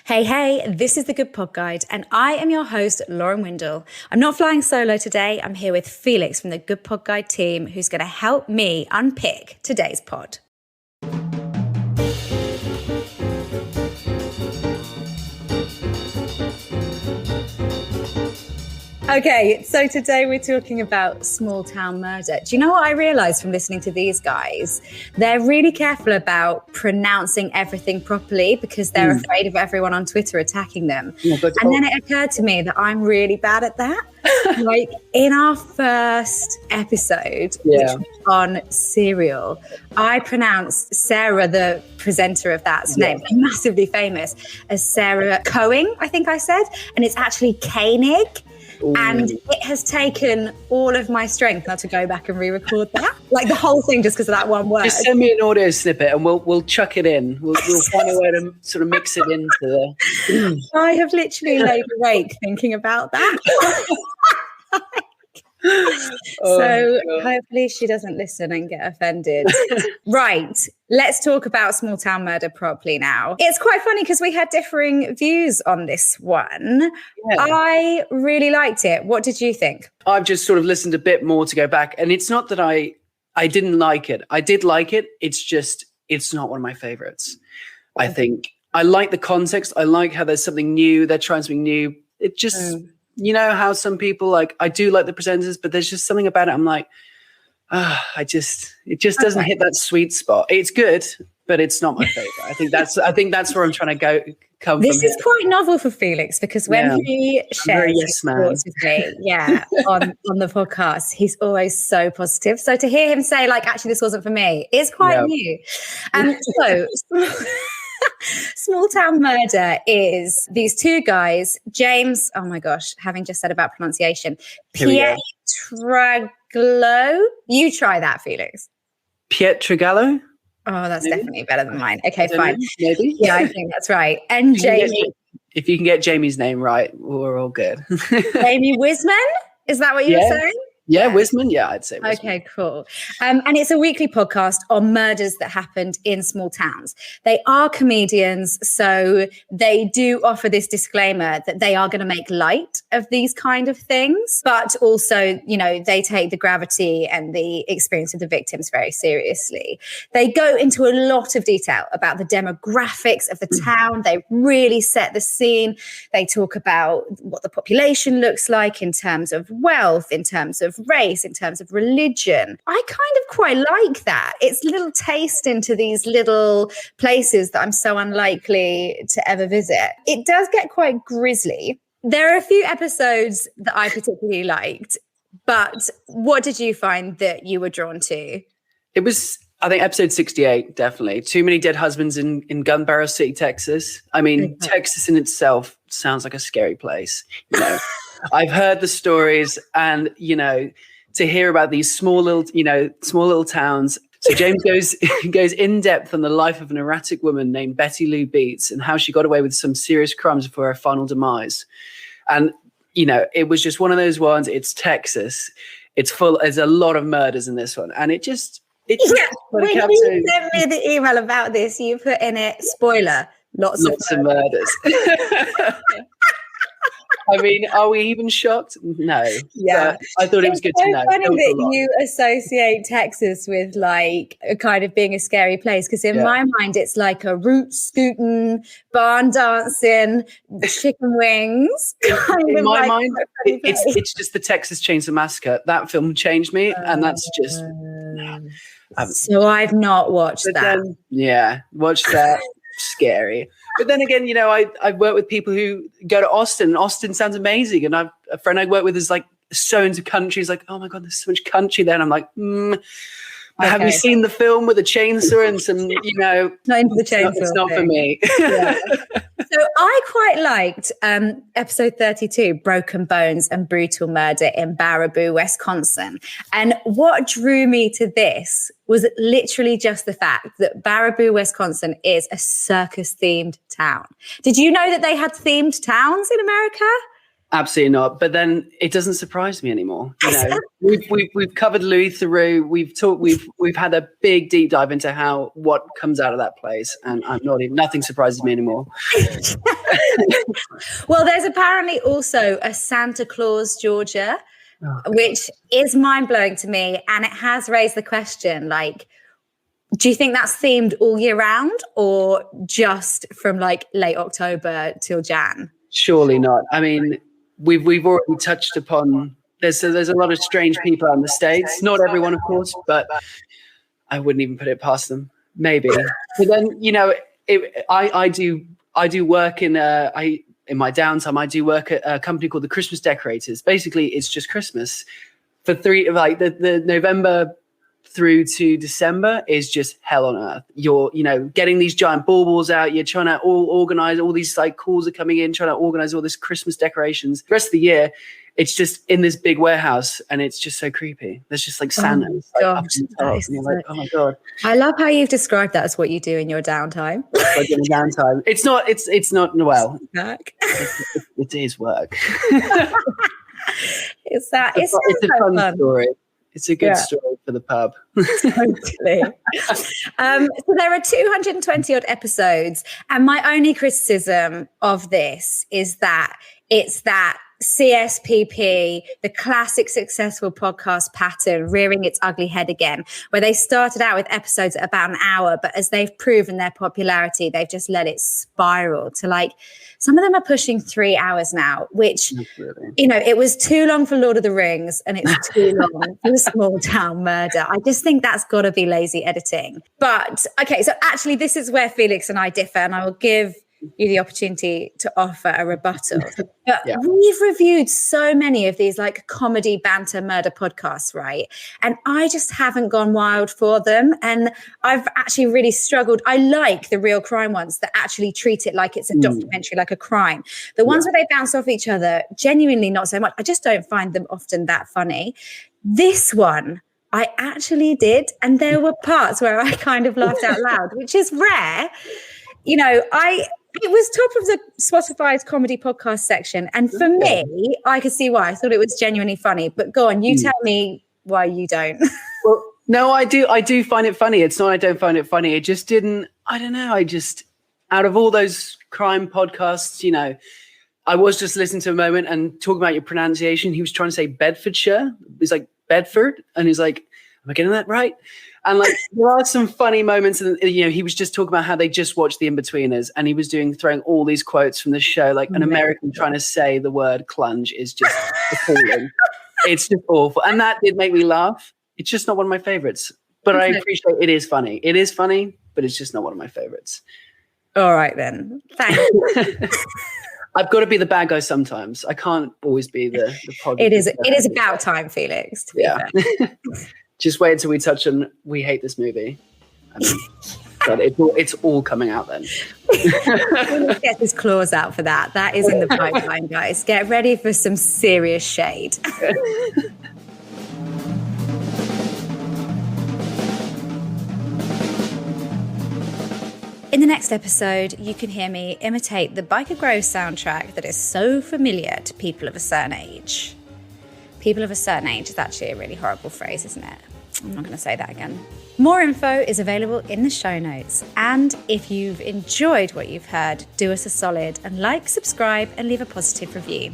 Hey, this is The Good Pod Guide, and I am your host, Lauren Windle. I'm not flying solo today. I'm here with Felix from the Good Pod Guide team, who's going to help me unpick today's pod. Okay, so today we're talking about small town murder. Do you know what I realised from listening to these guys? They're really careful about pronouncing everything properly because they're afraid of everyone on Twitter attacking them. And then it occurred to me that I'm really bad at that. Like in our first episode, which was on Serial, I pronounced Sarah, the presenter of that's name, massively famous, as Sarah Coing, I think I said. And it's actually Koenig. Ooh. And it has taken all of my strength now to go back and re-record that, like the whole thing, just because of that one word. Just send me an audio snippet and we'll chuck it in. We'll find a way to sort of mix it into the. I have literally laid awake thinking about that. So hopefully she doesn't listen and get offended. Right, let's talk about small town murder properly now. It's quite funny because we had differing views on this one. I really liked it. What did you think? I've just sort of listened a bit more to go back, and it's not that I didn't like it. I did like it. It's just it's not one of my favorites. I think I like the context. I like how there's something new. They're trying something new. It just you know how some people like, I do like the presenters, but there's just something about it. I'm like, it just doesn't hit that sweet spot. It's good, but it's not my favorite. I think that's where I'm trying to come this from. This is quite novel for Felix because when he shares his thoughts with me, on the podcast, he's always so positive. So to hear him say like, actually, this wasn't for me, is quite new. So small town murder is these two guys, James, oh my gosh, having just said about pronunciation, Pietragallo. You try that, Felix. Pietragallo? Oh, that's definitely better than mine. Okay, fine. Maybe. Yeah, I think that's right. And Jamie. If you can get Jamie's name right, we're all good. Jamie Whisman? Is that what you were saying? Yeah, Whisman. Yeah, I'd say Whisman. Okay, cool. And it's a weekly podcast on murders that happened in small towns. They are comedians, so they do offer this disclaimer that they are going to make light of these kind of things, but also, you know, they take the gravity and the experience of the victims very seriously. They go into a lot of detail about the demographics of the town. They really set the scene. They talk about what the population looks like in terms of wealth, in terms of race, in terms of religion. I kind of quite like that. It's a little taste into these little places that I'm so unlikely to ever visit. It does get quite grisly. There are a few episodes that I particularly liked, but what did you find that you were drawn to? It was, I think, episode 68, definitely. Too many dead husbands in Gun Barrel City, Texas. I mean, Texas in itself sounds like a scary place, you know. I've heard the stories, and you know, to hear about these small little towns. So James goes in depth on the life of an erratic woman named Betty Lou Beats and how she got away with some serious crimes before her final demise. And you know, it was just one of those ones. It's Texas. It's full. There's a lot of murders in this one, and when you sent me the email about this, you put in it spoiler: lots of murders. I mean, are we even shocked? No. Yeah. But I thought it was good to know. It's funny that you associate Texas with like a kind of being a scary place, because in my mind, it's like a root scooting, barn dancing, chicken wings. In my mind, it's just the Texas Chainsaw Massacre. That film changed me, and that's just... So I've not watched that. Watch that. Scary. But then again, you know, I work with people who go to Austin. Austin sounds amazing. And a friend I work with is like so into country. He's like, oh my God, there's so much country there. And I'm like, have you seen the film with a chainsaw and some, you know, not into the chainsaw. It's not for me. So I quite liked episode 32, Broken Bones and Brutal Murder in Baraboo, Wisconsin. And what drew me to this was literally just the fact that Baraboo, Wisconsin is a circus-themed town. Did you know that they had themed towns in America? Absolutely not. But then it doesn't surprise me anymore. You know, we've covered Louis Theroux. We've had a big deep dive into what comes out of that place, and nothing surprises me anymore. Well, there's apparently also a Santa Claus, Georgia, which is mind blowing to me, and it has raised the question, like, do you think that's themed all year round, or just from like late October till Jan? Surely not. I mean, we've already touched upon. There's a lot of strange people out in the States. Not everyone, of course, but I wouldn't even put it past them. Maybe. But then, you know, I do work in my downtime. I do work at a company called the Christmas Decorators. Basically, it's just Christmas for the November through to December is just hell on earth. You're, you know, getting these giant baubles out. You're trying to organize all these like calls are coming in, trying to organize all this Christmas decorations. The rest of the year, it's just in this big warehouse, and it's just so creepy. There's just like Santa. And you're like, oh my God. I love how you've described that as what you do in your downtime. Like in downtime. It's not well. It is work. It's a fun story. It's a good story for the pub. Totally. So there are 220 odd episodes, and my only criticism of this is that it's that CSPP, the classic successful podcast pattern, rearing its ugly head again, where they started out with episodes at about an hour, but as they've proven their popularity, they've just let it spiral to like, some of them are pushing 3 hours now, which, you know, it was too long for Lord of the Rings and it's too long for Small Town Murder. I just think that's got to be lazy editing. But okay, so actually this is where Felix and I differ, and I will give you the opportunity to offer a rebuttal. But we've reviewed so many of these like comedy banter murder podcasts, right? And I just haven't gone wild for them. And I've actually really struggled. I like the real crime ones that actually treat it like it's a documentary, like a crime. The ones where they bounce off each other, genuinely not so much. I just don't find them often that funny. This one, I actually did. And there were parts where I kind of laughed out loud, which is rare. You know, it was top of the Spotify's comedy podcast section. And for me, I could see why. I thought it was genuinely funny. But go on, you tell me why you don't. Well, no, I do find it funny. It's not I don't find it funny. It just didn't, I don't know. Out of all those crime podcasts, you know, I was just listening to a moment and talking about your pronunciation. He was trying to say Bedfordshire. He's like, Bedford. And he's like, am I getting that right? And like, there are some funny moments. And, you know, he was just talking about how they just watched The Inbetweeners, and he was throwing all these quotes from the show. Like an American trying to say the word clunge is just appalling. It's just awful. And that did make me laugh. It's just not one of my favorites, but I appreciate it is funny. It is funny, but it's just not one of my favorites. All right, then. Thank you. I've got to be the bad guy sometimes. I can't always be the positive. It is about time, Felix, to be fair. Just wait until we touch on We Hate This Movie. I mean, God, it's all coming out then. Let's get his claws out for that. That is in the pipeline, guys. Get ready for some serious shade. In the next episode, you can hear me imitate the Biker Grove soundtrack that is so familiar to people of a certain age. People of a certain age is actually a really horrible phrase, isn't it? I'm not going to say that again. More info is available in the show notes. And if you've enjoyed what you've heard, do us a solid and like, subscribe, and leave a positive review.